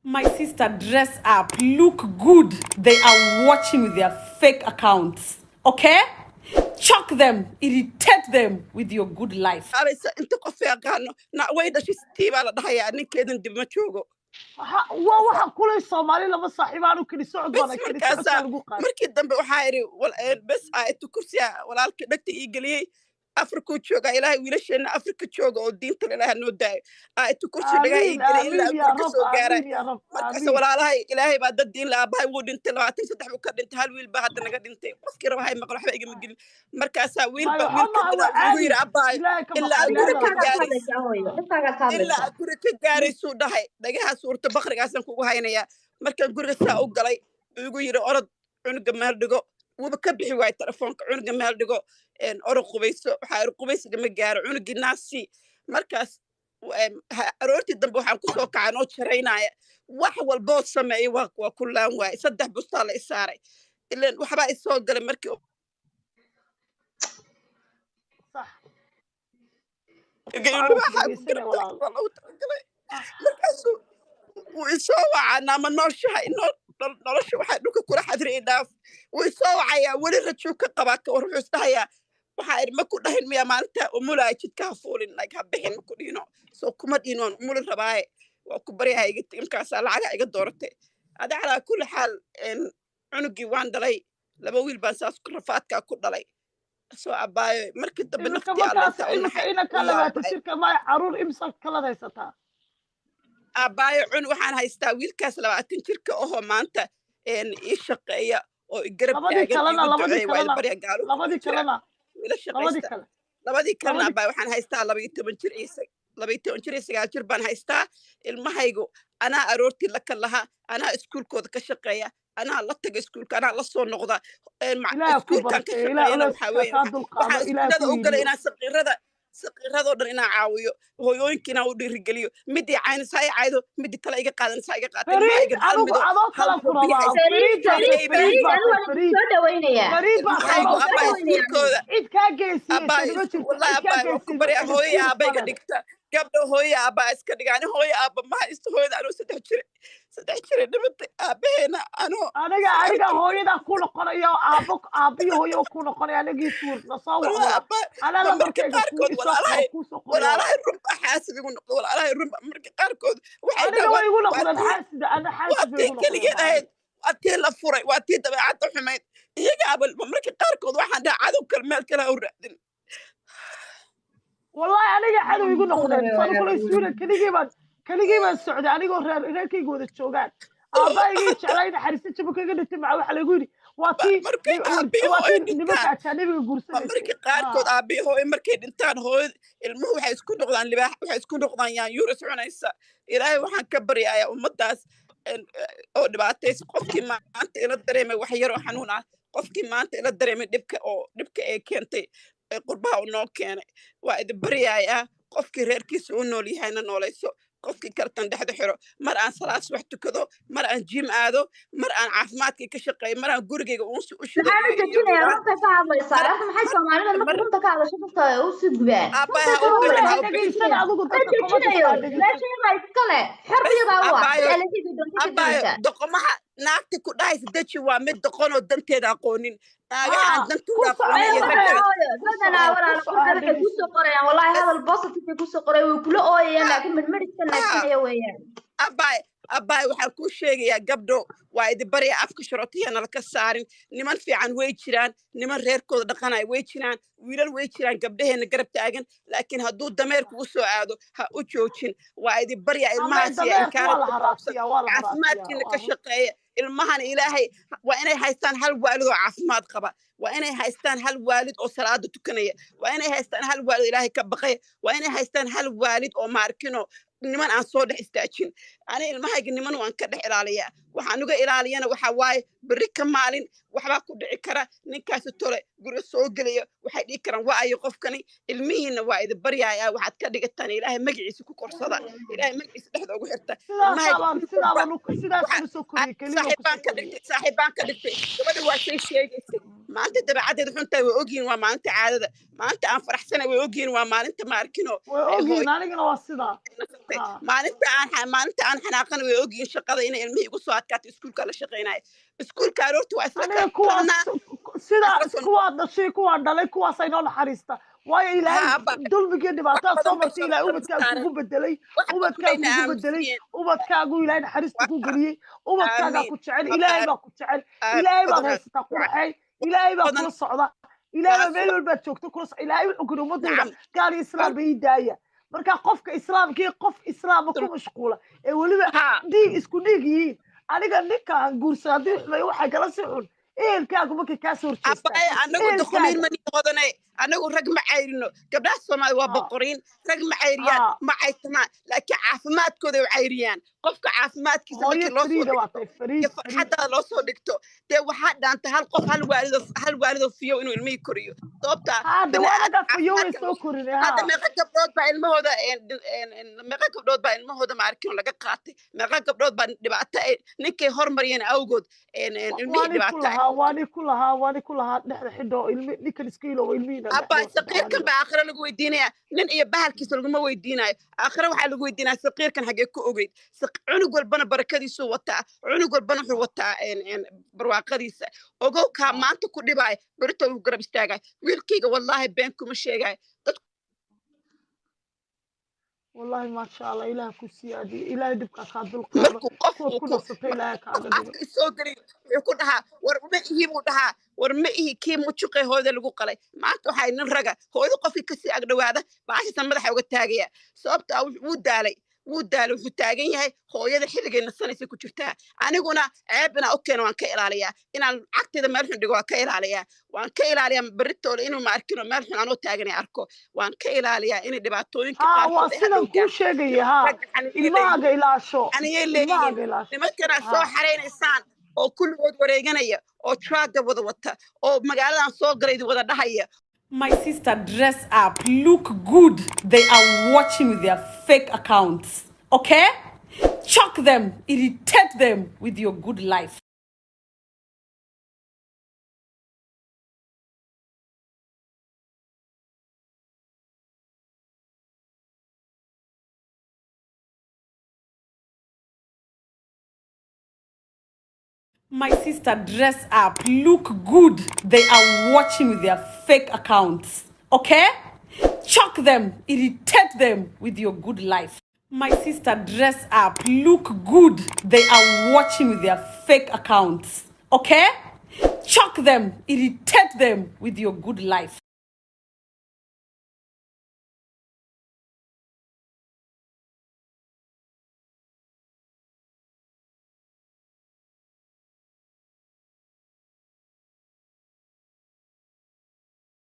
My sister, dress up, look good. They are watching with their fake accounts. Okay? Chuck them, irritate them with your good life. araysa inta qof yaqaano na way dhashay sitii baa la dhahayaa ninkeedan dib ma joogo waxa kulay Soomaali laba saaxiibaan u kali socod bas bana kali markaasa socodka lagu qaad markii dambe waxaa yidhi bes intu kursiya walaalkii dhagta ii geliyey afrikuu jooga ilaahay wiilasheena afrika jooga oo diinta ilaaha noo daayo intu kursi dhagaa ii geliyey ilaa guri ka soo gaaray markaas walaalahay ilaahay baa dad diin la aabahay wuu dhintay 23 buu ka dhintay hal wiil baa hadda naga dhintay qofkii raba hay maqlo waxba igama gelin markaasaa wiilka ugu yidhi abahay ilaa guri ka gaaraysa ilaa guri ka gaaraysuu dhahay dhagaha suurta bakrigaasaan kugu haynayaa markaan guriga saa u galay igu yidhi orod cunuga meel dhigo wuuba ka bixi waayay telefoonka cunuga meel dhigo orod qubayso waxaa iri qubaysiga ma gaaro cunugii naasi markaas aroortii dambe waxaan kusoo kacay noo jaraynaya wax walboo sameeyey waa ku laan waayay 3 bustaa la isaaray ileen waxbaa isoo galay markii markaasuu wuu isoo wacaa naama nooshahay nolosha waxaa dhulka kula xadriyay dhaaf wuu isoo wacayaa weli rajuu ka qabaa ka war wuxuu isdhahayaa waxaa idhi ma ku dhahin miya maalinta umulaay jidka ha fuulin like ha bixin ma ku dhihino soo kuma dhihinoon umuli rabaaye waa ku baryaha iga tegi markaasaa lacaga iga dooratay ada calaa kulli xaal cunugii waan dhalay 2 wiil baan saas rafaadkaa ku dhalay soo abaayo markii dambe naftii ina kala waata shirka ma caruur imsa kala haysataa abaayo waxaan haystaa wiilkaas 20 jirka oo maanta ii shaqeeya oo garab taagan labadii kalena abaayo waxaan haystaa 12 jir iyo 9 jir baan haystaa ilmahaygu anaa aroortii la kalaha anaa iskuulkooda ka shaqeeya anaa la taga iskuulka anaa la soo noqda iskuulkan ka shaqeeyana waxaa weeye waxaan iskuulada u galay inaan saqiiradoo dhan inaan caawiyo hooyooyinka inaan u dhiirigeliyo midii caynaysa ay caydo midii kale iga qaadanaysa iga qaatay hooyo aabayga dhigta gabdho hooyo aabaa iska dhigaani hooyo aaba ma haysto hooyada anuu 3 jire dhimatay aabaheena aniga hooyada ku noqonayo aabiyo hooyo ku noqonayo anigii suur la soo wacdo marka qaarkood walaalahay rumba xaasid igu noqdo walaalahay rumba marka qaarkood waxay igu noqdeen xaasid ana xaasid igu noqdeen waa tii la furay waa tii dabeecadda xumayd iyaga abalba marka qaarkood waxaan dhaha cadow kale meel kale ha u raadin والله أنا قاعد يقول نقدر صار كل يسوون كليجي بس سعودي أنا يقول رأيك يقول الشوقات أبايجي شعرين حريصة شبكة قد تجمع واحد يقولي واتي نبكي عشان يقول مركي قاركود أبي هو مركي إنتان هو المهم حيسكون نقدان لباح وحيسكون نقدان يعني يورس عنيسا إلهي وحن كبر يا أمداس أو دبعتيس قفكي ما أنت إلى الدريمة وحيرو حنونا قفكي ما أنت إلى الدريمة دبك إيه كنتي qurbaha u noo keenay waa idin baryaaya qofkii reerkiisa u nool yahayna noolayso qofkii kartan dhexda xiro mar aan salaad subax tukado mar aan jim aado mar aan caafimaadkii ka shaqeeyo mar aan gurigayga uunsi u shido doqomaha naagta ku dhahaysa deji waa mid doqonoo danteeda aqoonin naagahaan dantooda abaay waxaan kuu sheegayaa gabdho waa idin barya afka sharotiyana laka saarin niman fiican way jiraan niman reerkooda dhaqanaya way jiraan wiilal way jiraan gabdhaheena garab taagan laakiin hadduu dameer kugu soo aado ha u joojin waa idin barya ilmahaasi caafimaadkiina ka shaqeeya ilmahan ilaahay waa inay haystaan hal waalid oo caafimaad qaba waa inay haystaan hal waalid oo salaada tukanaya waa inay haystaan hal waalid ilaahay ka baqaya waa inay haystaan hal waalid oo maarkino niman aan soo dhex istaajin ani ilmahayga niman waan ka dhex ilaaliyaa waxaan uga ilaaliyana waxaa waaye berri ka maalin waxbaa ku dhici kara ninkaasi tole guriga soo gelaya waxay dhihi karaan waa ayo qofkani ilmihiina waa idin baryaaya waxaad ka dhigataan ilaahay magaciisa ku korsada ilaahay magaciisa dhexda ugu xirta saaxiibaan ka dhigtay gabadha waa shay sheegaysay maanta dabeecaddeeda xuntahay way ogyihiin waa maalinta caadada maanta aan faraxsanay way ogyihiin waa maalinta ma arkino way ogyihiin anigana waa sidaa maalinta aan xanaaqana way ogyihiin shaqada inay ilmihii igu soo adkaato iskuulka la shaqaynayo iskuulka aroorta waa aniga kuwaas sida kuwaa dhashay kuwaa dhalay kuwaas aynoo naxariista waayo ilaahay dulmigii dhibaatada soo martay ilaahay ubadkaaga kugu bedelay ubadkaagu ilaahay naxariista ku geliyey ubadkaagaa ku jecel ilaahay baa ku jecel ilaahay baad haysataa qurxay ilaahay baa kula socda ilaahay baa meel walbaad joogto kula socda ilaahay wuxuu kuri ummadayda gaal iyo islaam bay daaya marka qofka islaamkii qof islaama ku mashquula ee weliba dhiig isku dhiig yihiin aniga ninkaan guursa haddii xumay waxay kala si xun ehelkaagu markay kaa soo horjeestaan anagu rag ma cayrino gabdhaha Soomaali waa boqoriin rag ma cayriyaan ma caytamaan laakiin caafimaadkooda way cayriyaan qofka caafimaadkiisa markii loo soo dhigto farxadda loo soo dhigto dee waxaa dhaanta hal qof hal waalido fiyo inuu ilmihii koriyo sababta hadda waanaga fiyo way soo korin hadda meeqa gabdhood baa ilmahooda ma arkin laga qaatay meeqa gabdhood baa dhibaato ninkay hormariyeen awgood ilmihii dhibaato waani ku lahaa dhexda xidho ilmi ninkan iska iloobo ilmihiina abba saqiirkan baa aakhira lagu weydiinaya nin iyo bahalkiisa laguma weydiinayo aakhira waxaa lagu weydiinaya saqiirkan xagee ku ogeyd cunug walbana barakadiisuu wataa cunug walbana wuxuu wataa barwaaqadiisa ogowkaa maanta ku dhibaayo berito uu garab istaagayo wiilkayga wallaahi been kuma sheegayo والله ما شاء الله إله كسيادي إله دبك خادل قارة كل صفة إله كعدد السودري يكون ها ورمئه مدها ورمئه كي متشقي هذا اللي قلي ما تحاي نرجع هو إذا قفي كسي أقدر هذا بعد سنة حاجة تاجية صابت أو ودالي في التاجية هو يد الحلقة إن السنة في كتشتها أنا قلنا عيبنا أوكي وان كيل عليها إن العقد إذا مالحن دقوا كيل عليها وان كيل عليها بريتو لإنه ما أركنه مالحن أنا تاجني أركو وان كيل عليها إن دبعتوين وصلنا كل شيء ها الماجي لا شو أنا يلي لما كنا سو حرين إنسان أو كل ود وريجنايا أو تراك وذا وتا أو مقالة سو قريد وذا دهية. My sister, dress up, look good. They are watching with their fake accounts. Okay? Choke them, irritate them with your good life. My sister, dress up, look good. They are watching with their fake accounts. Okay? Choke them, irritate them with your good life. My sister, dress up, look good. They are watching with their fake accounts. Okay? Choke them, irritate them with your good life.